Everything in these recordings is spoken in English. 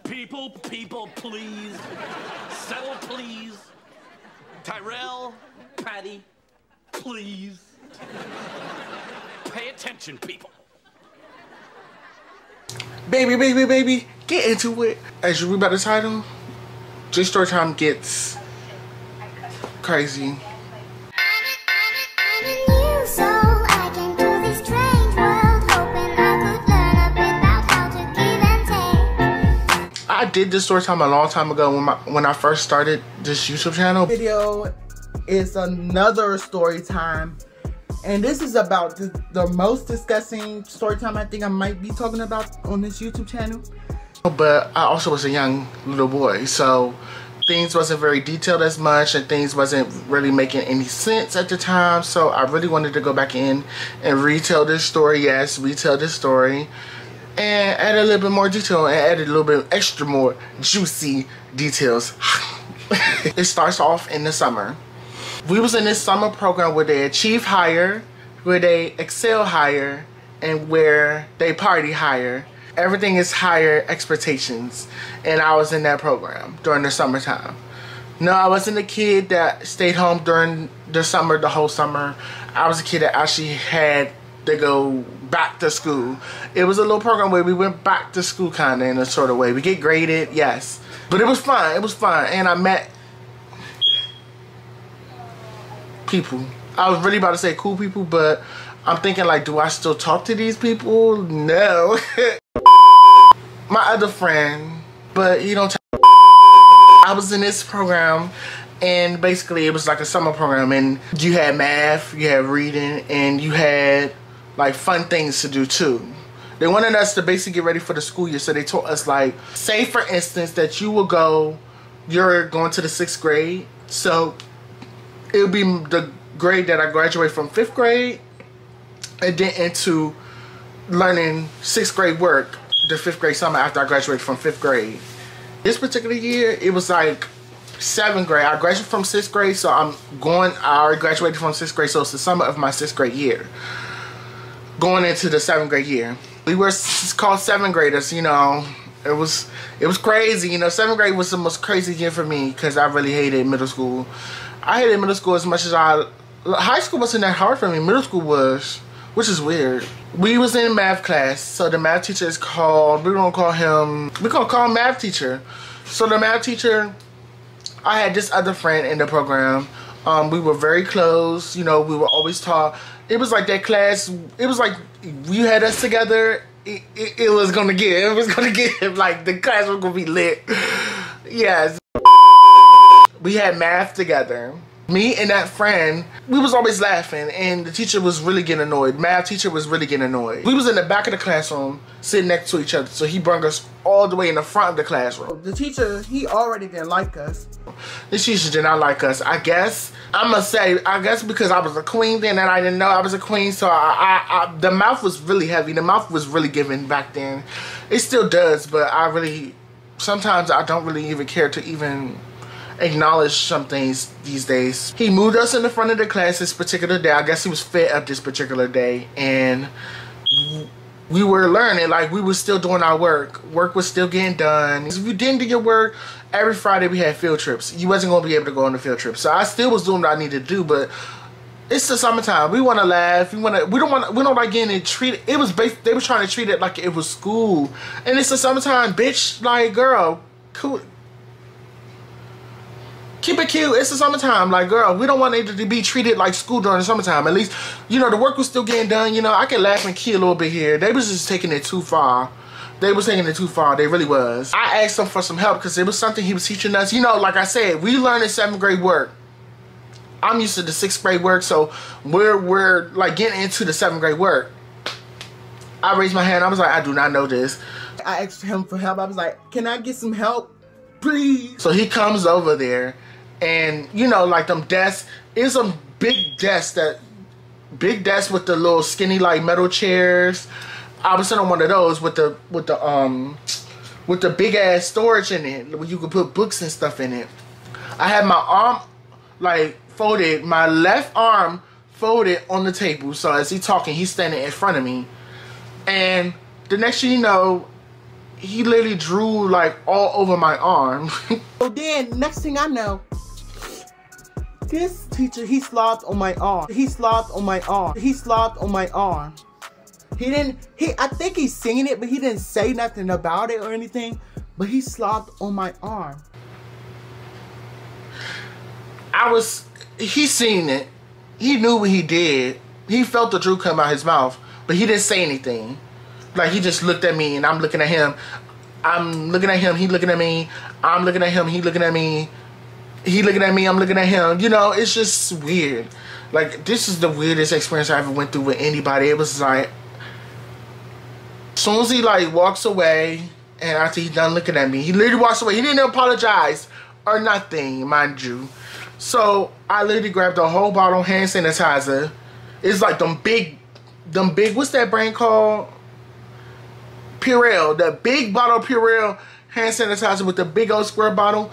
People, please. Settle, please. Tyrell, Patty, please. Pay attention, people. Baby, get into it. As you read by the title, this story time gets crazy. I did this story time a long time ago when I first started this YouTube channel. Video is another story time, and this is about the most disgusting story time I think I might be talking about on this YouTube channel. But I also was a young little boy, so things wasn't very detailed as much, and things wasn't really making any sense at the time. So I really wanted to go back in and retell this story. Yes, retell this story. And add a little bit more detail and add a little bit extra more juicy details. It starts off in the summer. We was in this summer program where they achieve higher, where they excel higher, and where they party higher. Everything is higher expectations. And I was in that program during the summertime. No, I wasn't a kid that stayed home during the summer, the whole summer. I was a kid that actually had to go back to school. It was a little program where we went back to school kind of in a sort of way. We get graded, yes. But it was fun. It was fun. And I met people. I was really about to say cool people, but I'm thinking like, do I still talk to these people? No. My other friend, but you don't tell. I was in this program, and basically it was like a summer program, and you had math, you had reading, and you had like fun things to do too. They wanted us to basically get ready for the school year, so they taught us like, say for instance that you're going to the 6th grade, so it would be the grade that I graduate from 5th grade, and then into learning 6th grade work the 5th grade summer after I graduated from 5th grade. This particular year, it was like 7th grade. I graduated from 6th grade, so I already graduated from 6th grade, so it's the summer of my 6th grade year. Going into the 7th grade year. We were called 7th graders, you know. It was crazy, you know. 7th grade was the most crazy year for me because I really hated middle school. I hated middle school as much as high school wasn't that hard for me. Middle school was, which is weird. We was in math class, so the math teacher is called, we're gonna call him math teacher. So the math teacher, I had this other friend in the program. We were very close, you know, we were always taught. It was like that class, it was like you had us together, it was gonna give, like the class was gonna be lit. Yes. We had math together. Me and that friend, we was always laughing, and the teacher was really getting annoyed. Math teacher was really getting annoyed. We was in the back of the classroom, sitting next to each other, so he brought us all the way in the front of the classroom. The teacher, he already didn't like us. The teacher did not like us. I guess because I was a queen then, and I didn't know I was a queen, so the mouth was really heavy. The mouth was really giving back then. It still does, but sometimes I don't really even care to even acknowledge some things these days. He moved us in the front of the class this particular day. I guess he was fed up this particular day, and we were learning, like we were still doing our work. Work was still getting done. If you didn't do your work, every Friday we had field trips. You wasn't gonna be able to go on the field trip. So I still was doing what I needed to do, but it's the summertime. We wanna laugh. We don't like getting treated. They were trying to treat it like it was school. And it's the summertime, bitch. Like, girl, cool. Keep it cute. It's the summertime. Like, girl, we don't want it to be treated like school during the summertime. At least, you know, the work was still getting done. You know, I can laugh and key a little bit here. They was just taking it too far. They was taking it too far. They really was. I asked them for some help because it was something he was teaching us. You know, like I said, we learned in 7th grade work. I'm used to the 6th grade work, so we're like getting into the 7th grade work. I raised my hand. I was like, I do not know this. I asked him for help. I was like, can I get some help, please? So he comes over there. And you know, like them desks, it's some big desks with the little skinny like metal chairs. I was sitting on one of those with the big ass storage in it, where you could put books and stuff in it. I had my arm like folded, my left arm folded on the table. So as he's talking, he's standing in front of me. And the next thing you know, he literally drew like all over my arm. So then, next thing I know, this teacher, he slobbed on my arm. He slobbed on my arm. He slobbed on my arm. I think he's seen it, but he didn't say nothing about it or anything. But he slobbed on my arm. He seen it. He knew what he did. He felt the drew come out his mouth, but he didn't say anything. Like, he just looked at me and I'm looking at him. I'm looking at him, he looking at me. I'm looking at him, he looking at me. He looking at me, I'm looking at him. You know, it's just weird. Like, this is the weirdest experience I ever went through with anybody. It was like, as soon as he like walks away, and after he's done looking at me, he literally walks away. He didn't apologize or nothing, mind you. So I literally grabbed a whole bottle of hand sanitizer. It's like them big, what's that brand called? Purell. The big bottle of Purell hand sanitizer with the big old square bottle,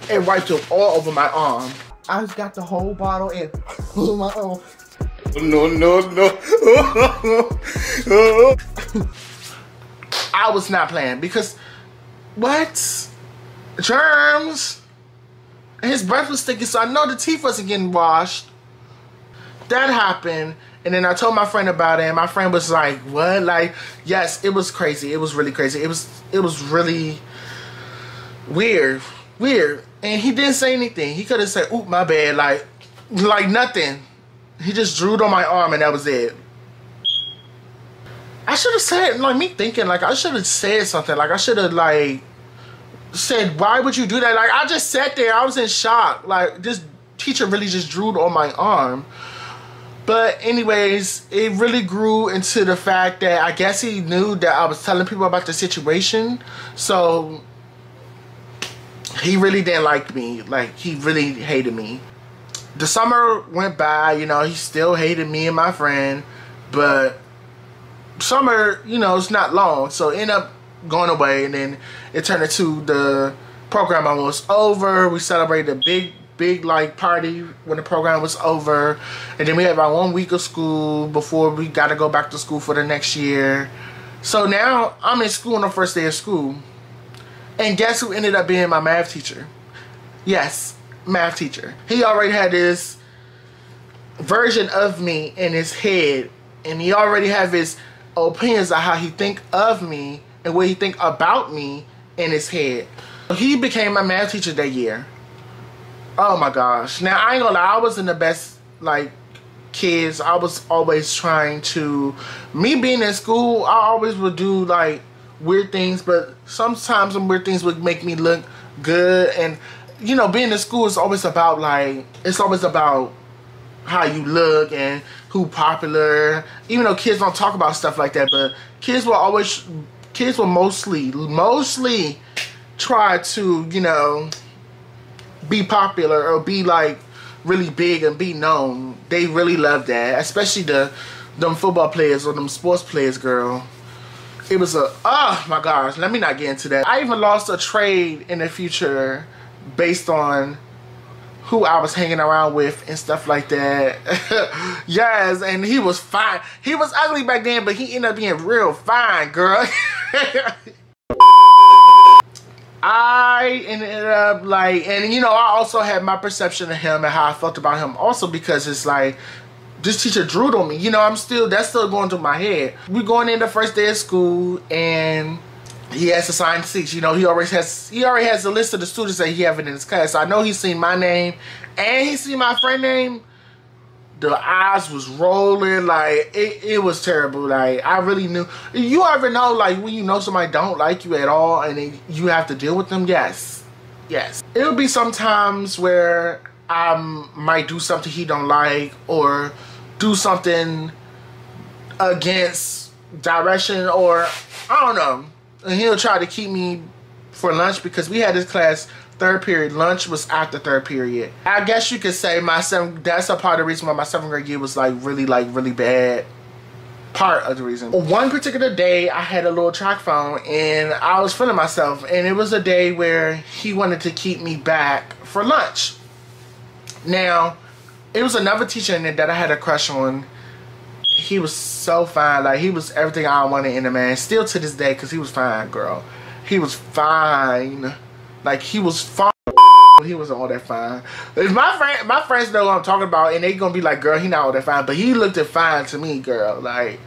and wiped it all over my arm. I just got the whole bottle and my arm. No. I was not playing because, what? Germs? And his breath was stinking, so I know the teeth wasn't getting washed. That happened, and then I told my friend about it, and my friend was like, what? Like, yes, it was crazy. It was really crazy. It was really weird. And he didn't say anything. He could have said, oop, my bad, like nothing. He just drew it on my arm and that was it. I should have said, like, me thinking, like, I should have said something. Like, I should have, like, said, why would you do that? Like, I just sat there. I was in shock. Like, this teacher really just drew it on my arm. But anyways, it really grew into the fact that I guess he knew that I was telling people about the situation. So he really didn't like me. Like, he really hated me. The summer went by, you know, he still hated me and my friend. But summer, you know, it's not long. So it ended up going away, and then it turned into the program almost over. We celebrated a big like party when the program was over, and then we had about 1 week of school before we got to go back to school for the next year. So now I'm in school on the first day of school, and guess who ended up being my math teacher? Yes, math teacher. He already had this version of me in his head, and he already have his opinions on how he think of me and what he think about me in his head. He became my math teacher that year. Oh my gosh. Now, I ain't gonna lie, I wasn't the best, like, kids. I was always trying to, me being in school, I always would do, like, weird things, but sometimes some weird things would make me look good. And, you know, being in school is always about, like, it's always about how you look and who popular. Even though kids don't talk about stuff like that, but kids will mostly try to, you know, be popular or be like really big and be known. They really love that, especially them football players or them sports players, girl. It was oh my gosh, let me not get into that. I even lost a trade in the future based on who I was hanging around with and stuff like that. Yes, and he was fine. He was ugly back then, but he ended up being real fine, girl. I ended up like, and you know, I also had my perception of him and how I felt about him also, because it's like, this teacher drew on me. You know, that's still going through my head. We going in the first day of school, and he has assigned seats. You know, he already has a list of the students that he having in his class. So I know he's seen my name and he seen my friend name. The eyes was rolling, like it was terrible. Like, I really knew. You ever know, like, when you know somebody don't like you at all and you have to deal with them? Yes. It would be sometimes where I might do something he don't like, or do something against direction, or I don't know. And he'll try to keep me for lunch, because we had this class third period. Lunch was after third period. I guess you could say that's a part of the reason why my 7th grade year was really bad. Part of the reason. One particular day, I had a little track phone and I was feeling myself, and it was a day where he wanted to keep me back for lunch. Now, it was another teacher in there that I had a crush on, he was so fine. Like, he was everything I wanted in a man. Still to this day, because he was fine, girl. He was fine. Like, he was fine. He wasn't all that fine. My friends know what I'm talking about, and they gonna be like, girl, he not all that fine. But he looked at fine to me, girl. Like,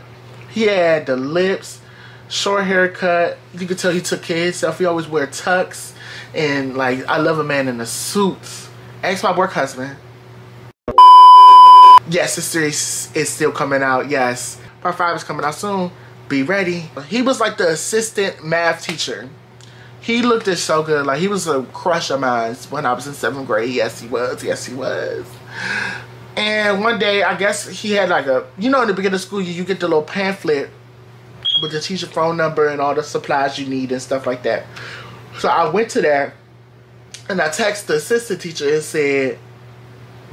he had the lips, short haircut. You could tell he took care of himself. He always wear tux. And, like, I love a man in a suit. Ask my work husband. Yes, this series is still coming out. Yes. Part 5 is coming out soon. Be ready. He was like the assistant math teacher. He looked at so good. Like, he was a crush of mine when I was in 7th grade. Yes, he was. Yes, he was. And one day, I guess he had like a, you know, in the beginning of school, you get the little pamphlet with the teacher phone number and all the supplies you need and stuff like that. So I went to that, and I texted the assistant teacher and said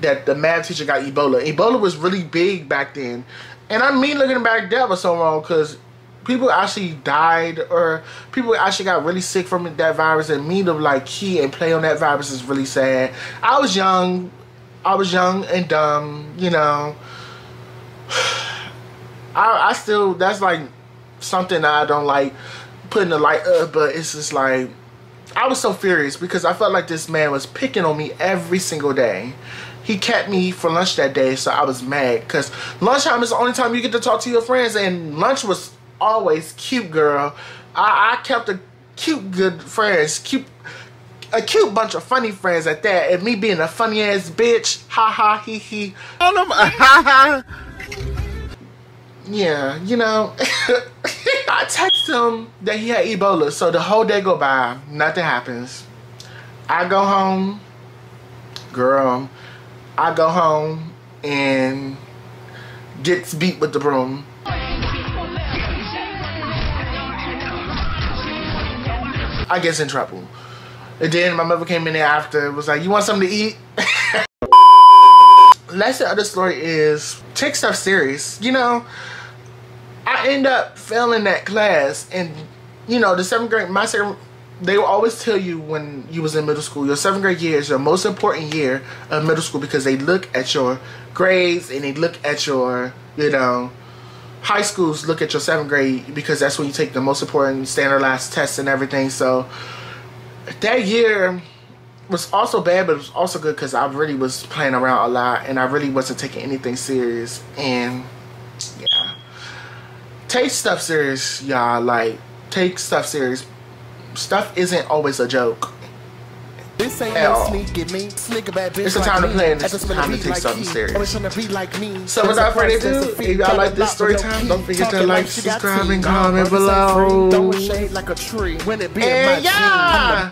that the math teacher got Ebola. Ebola was really big back then. And I mean, looking back, that was so wrong, because people actually died, or people actually got really sick from that virus, and me to like key and play on that virus is really sad. I was young and dumb, you know. I still, that's like something I don't like putting the light up, but it's just like, I was so furious because I felt like this man was picking on me every single day. He kept me for lunch that day, so I was mad, because lunchtime is the only time you get to talk to your friends, and lunch was always cute, girl. I kept a cute, good friends, a cute bunch of funny friends at that, and me being a funny ass bitch, ha ha he he. Yeah, you know. I texted him that he had Ebola, so the whole day go by, nothing happens. I go home, girl. I go home and gets beat with the broom. I gets in trouble. And then my mother came in there after, was like, you want something to eat? Lesson of the story is, take stuff serious. You know, I end up failing that class, and you know, the 7th grade, they will always tell you when you was in middle school, your 7th grade year is your most important year of middle school, because they look at your grades and they look at your, you know, high schools look at your 7th grade, because that's when you take the most important standardized tests and everything. So that year was also bad, but it was also good because I really was playing around a lot and I really wasn't taking anything serious. And yeah, take stuff serious, y'all. Like, take stuff serious. Stuff isn't always a joke. This ain't at no all. sneaky me, sneak a bad bitch. It's a time to play, and it's a time to take something serious. So without further ado, if y'all like this story time, don't forget to like, subscribe, and comment below. Throwing shade like a tree when it be and yeah!